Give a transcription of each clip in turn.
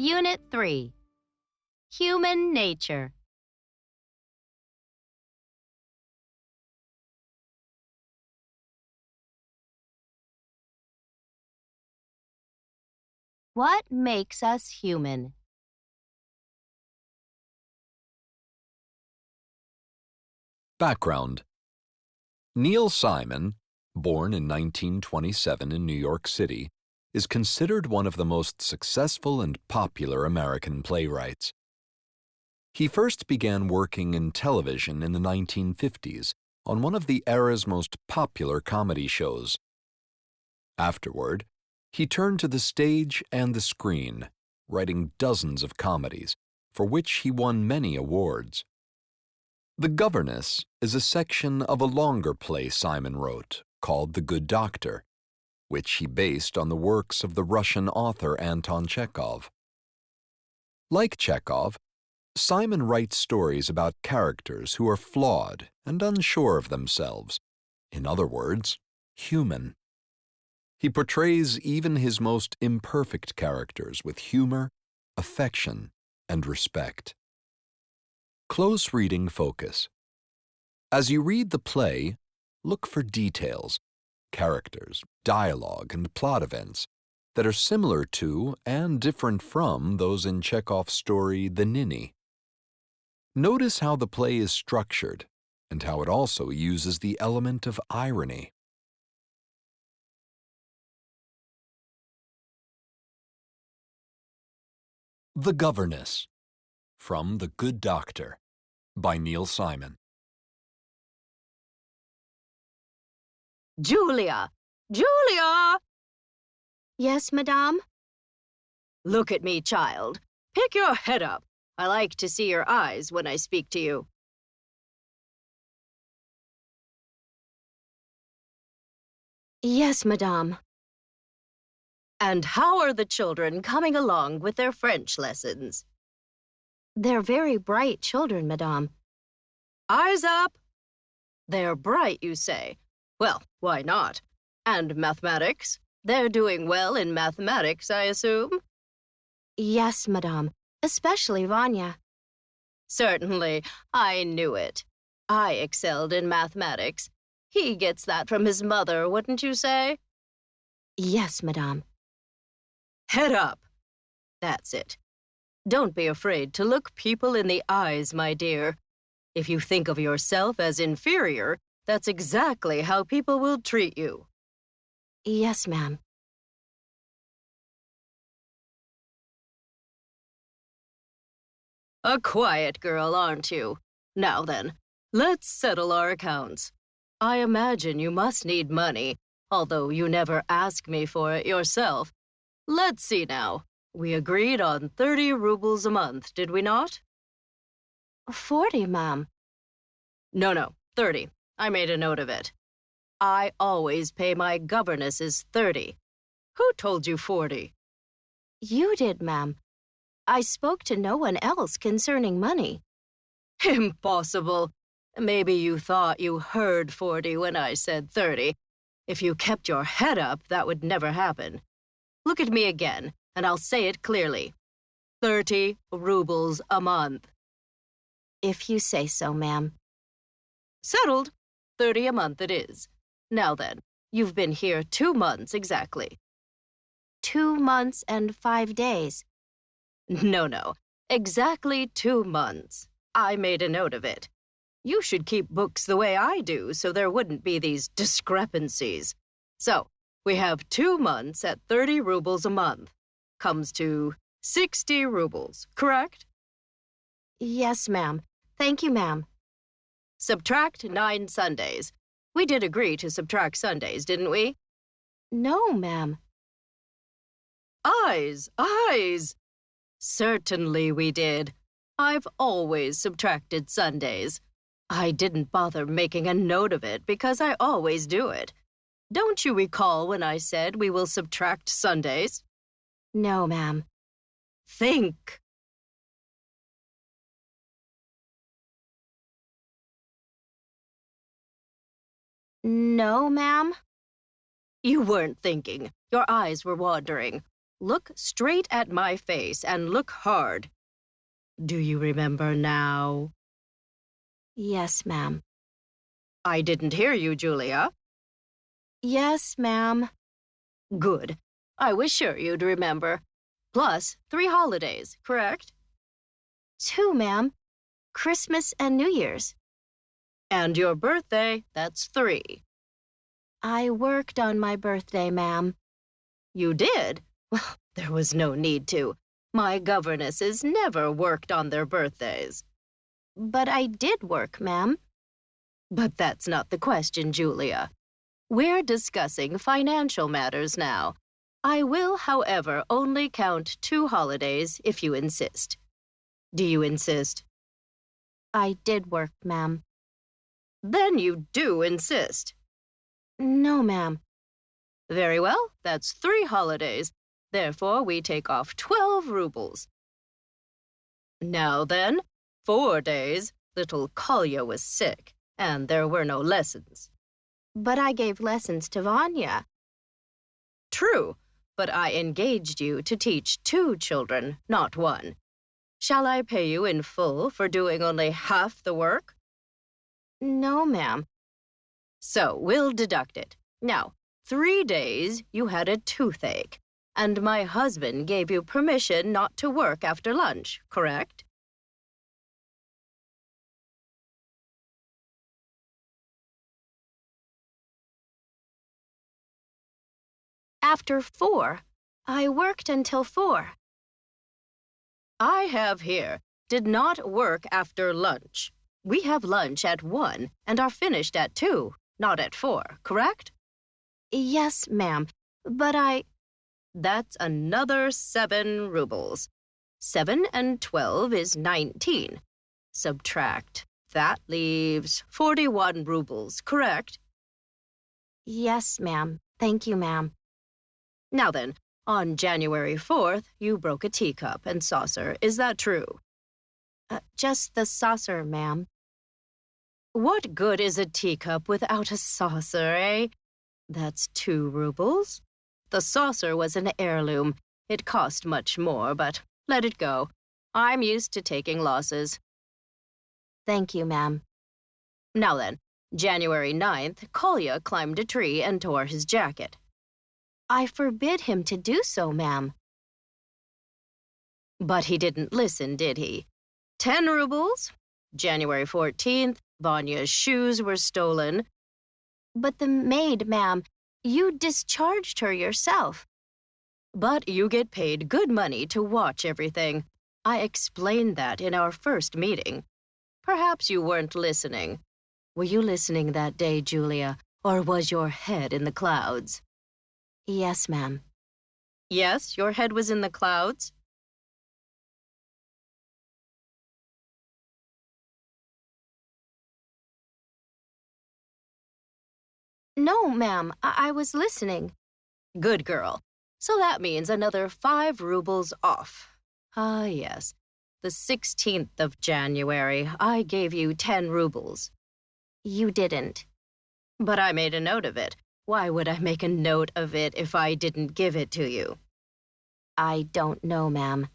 Unit 3, Human Nature. What makes us human? Background. Neil Simon, born in 1927 in New York City, is considered one of the most successful and popular American playwrights. He first began working in television in the 1950s on one of the era's most popular comedy shows. Afterward, he turned to the stage and the screen, writing dozens of comedies, for which he won many awards. The Governess is a section of a longer play Simon wrote called The Good Doctor, which he based on the works of the Russian author Anton Chekhov. Like Chekhov, Simon writes stories about characters who are flawed and unsure of themselves, in other words, human. He portrays even his most imperfect characters with humor, affection, and respect. Close reading focus. As you read the play, look for details, characters, dialogue, and plot events that are similar to and different from those in Chekhov's story The Ninny. Notice how the play is structured and how it also uses the element of irony. The Governess, from The Good Doctor, by Neil Simon. Julia! Julia! Yes, Madame? Look at me, child. Pick your head up. I like to see your eyes when I speak to you. Yes, Madame. And how are the children coming along with their French lessons? They're very bright children, Madame. Eyes up! They're bright, you say. Well, why not? And mathematics? They're doing well in mathematics, I assume? Yes, Madame, especially Vanya. Certainly, I knew it. I excelled in mathematics. He gets that from his mother, wouldn't you say? Yes, Madame. Head up. That's it. Don't be afraid to look people in the eyes, my dear. If you think of yourself as inferior, that's exactly how people will treat you. Yes, ma'am. A quiet girl, aren't you? Now then, let's settle our accounts. I imagine you must need money, although you never ask me for it yourself. Let's see now. We agreed on 30 rubles a month, did we not? 40, ma'am. No, 30. I made a note of it. I always pay my governesses 30. Who told you 40? You did, ma'am. I spoke to no one else concerning money. Impossible. Maybe you thought you heard 40 when I said 30. If you kept your head up, that would never happen. Look at me again, and I'll say it clearly. 30 rubles a month. If you say so, ma'am. Settled. 30 a month it is. Now then, you've been here 2 months exactly. 2 months and 5 days. No. Exactly 2 months. I made a note of it. You should keep books the way I do so there wouldn't be these discrepancies. So, we have 2 months at 30 rubles a month. Comes to 60 rubles, correct? Yes, ma'am. Thank you, ma'am. Subtract 9 Sundays. We did agree to subtract Sundays, didn't we? No, ma'am. Eyes! Certainly we did. I've always subtracted Sundays. I didn't bother making a note of it because I always do it. Don't you recall when I said we will subtract Sundays? No, ma'am. Think. No, ma'am. You weren't thinking. Your eyes were wandering. Look straight at my face and look hard. Do you remember now? Yes, ma'am. I didn't hear you, Julia. Yes, ma'am. Good. I was sure you'd remember. Plus 3 holidays, correct? 2, ma'am. Christmas and New Year's. And your birthday, that's 3. I worked on my birthday, ma'am. You did? Well, there was no need to. My governesses never worked on their birthdays. But I did work, ma'am. But that's not the question, Julia. We're discussing financial matters now. I will, however, only count 2 holidays if you insist. Do you insist? I did work, ma'am. Then you do insist. No, ma'am. Very well, that's 3 holidays. Therefore, we take off 12 rubles. Now then, 4 days, little Kolya was sick, and there were no lessons. But I gave lessons to Vanya. True, but I engaged you to teach 2 children, not 1. Shall I pay you in full for doing only half the work? No, ma'am. So we'll deduct it. Now, 3 days you had a toothache, and my husband gave you permission not to work after lunch, correct? After 4. I worked until 4. I have here, did not work after lunch. We have lunch at 1 and are finished at 2, not at 4, correct? Yes, ma'am. But That's another 7 rubles. 7 and 12 is 19. Subtract. That leaves 41 rubles, correct? Yes, ma'am. Thank you, ma'am. Now then, on January 4th, you broke a teacup and saucer. Is that true? Just the saucer, ma'am. What good is a teacup without a saucer, eh? That's 2 rubles. The saucer was an heirloom. It cost much more, but let it go. I'm used to taking losses. Thank you, ma'am. Now then, January 9th, Kolya climbed a tree and tore his jacket. I forbid him to do so, ma'am. But he didn't listen, did he? 10 rubles. January 14th, Vanya's shoes were stolen. But the maid, ma'am, you discharged her yourself. But you get paid good money to watch everything. I explained that in our first meeting. Perhaps you weren't listening. Were you listening that day, Julia, or was your head in the clouds? Yes, ma'am. Yes, your head was in the clouds? No, ma'am. I was listening. Good girl. So that means another 5 rubles off. Ah, yes. The 16th of January, I gave you 10 rubles. You didn't. But I made a note of it. Why would I make a note of it if I didn't give it to you? I don't know, ma'am.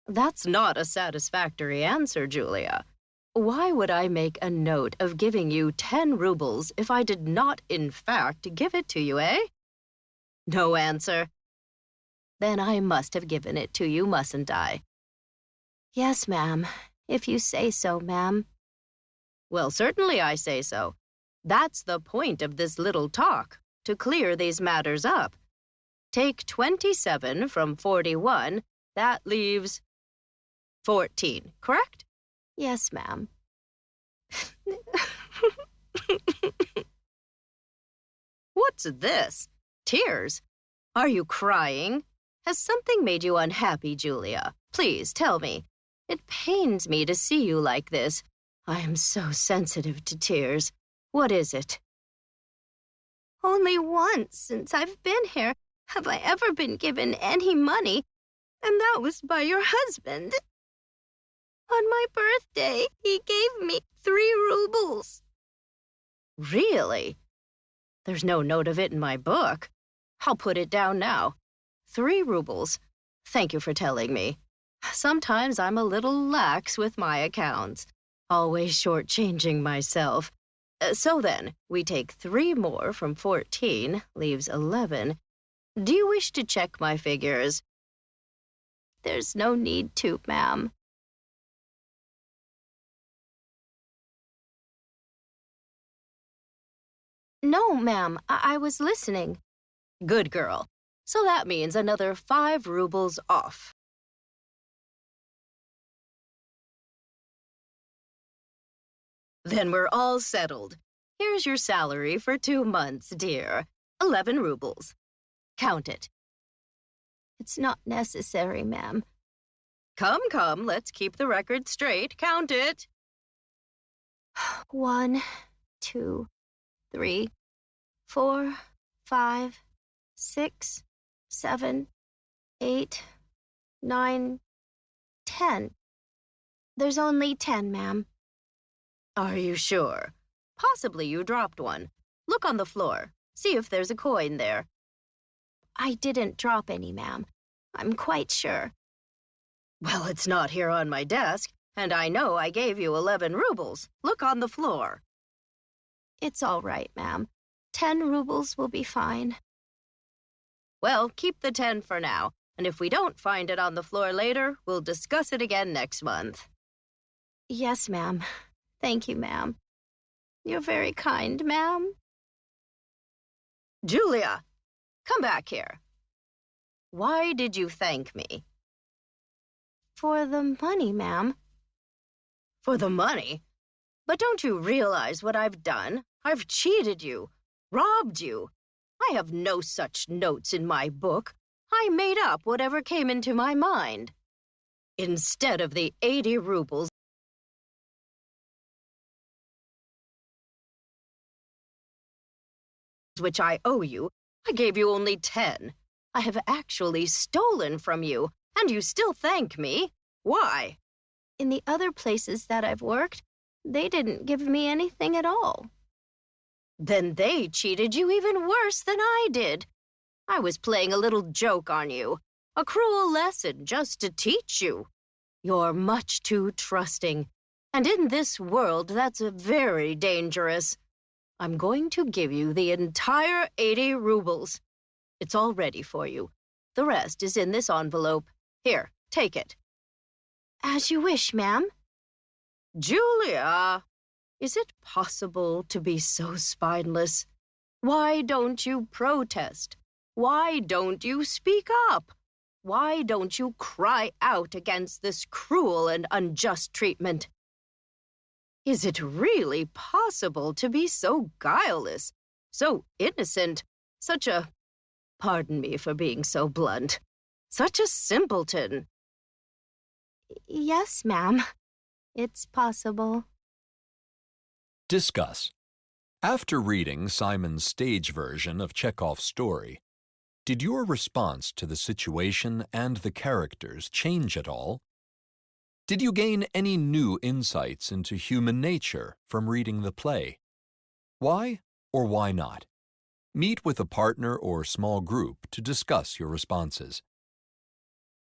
That's not a satisfactory answer, Julia. Why would I make a note of giving you 10 rubles if I did not, in fact, give it to you, eh? No answer. Then I must have given it to you, mustn't I? Yes, ma'am. If you say so, ma'am. Well, certainly I say so. That's the point of this little talk, to clear these matters up. Take 27 from 41, that leaves 14, correct? Yes, ma'am. What's this? Tears? Are you crying? Has something made you unhappy, Julia? Please tell me. It pains me to see you like this. I am so sensitive to tears. What is it? Only once since I've been here have I ever been given any money, and that was by your husband. On my birthday, he gave me 3 rubles. Really? There's no note of it in my book. I'll put it down now. 3 rubles. Thank you for telling me. Sometimes I'm a little lax with my accounts, always shortchanging myself. So then, we take 3 more from 14, leaves 11. Do you wish to check my figures? There's no need to, ma'am. No, ma'am, I was listening. Good girl. So that means another 5 rubles off. Then we're all settled. Here's your salary for 2 months, dear. 11 rubles. Count it. It's not necessary, ma'am. Come, let's keep the record straight. Count it. 1, 2, 3, 4, 5, 6, 7, 8, 9, 10. There's only 10, ma'am. Are you sure? Possibly you dropped one. Look on the floor. See if there's a coin there. I didn't drop any, ma'am. I'm quite sure. Well, it's not here on my desk, and I know I gave you 11 rubles. Look on the floor. It's all right, ma'am. 10 rubles will be fine. Well, keep the 10 for now, and if we don't find it on the floor later, we'll discuss it again next month. Yes, ma'am. Thank you, ma'am. You're very kind, ma'am. Julia, come back here. Why did you thank me? For the money, ma'am. For the money? But don't you realize what I've done? I've cheated you, robbed you. I have no such notes in my book. I made up whatever came into my mind. Instead of the 80 rubles which I owe you, I gave you only 10. I have actually stolen from you, and you still thank me. Why? In the other places that I've worked, they didn't give me anything at all. Then they cheated you even worse than I did. I was playing a little joke on you, a cruel lesson just to teach you. You're much too trusting, and in this world that's very dangerous. I'm going to give you the entire 80 rubles. It's all ready for you. The rest is in this envelope. Here, take it. As you wish, ma'am. Julia, is it possible to be so spineless? Why don't you protest? Why don't you speak up? Why don't you cry out against this cruel and unjust treatment? Is it really possible to be so guileless, so innocent, such a, pardon me for being so blunt, such a simpleton? Yes, ma'am. It's possible. Discuss. After reading Simon's stage version of Chekhov's story, did your response to the situation and the characters change at all? Did you gain any new insights into human nature from reading the play? Why or why not? Meet with a partner or small group to discuss your responses.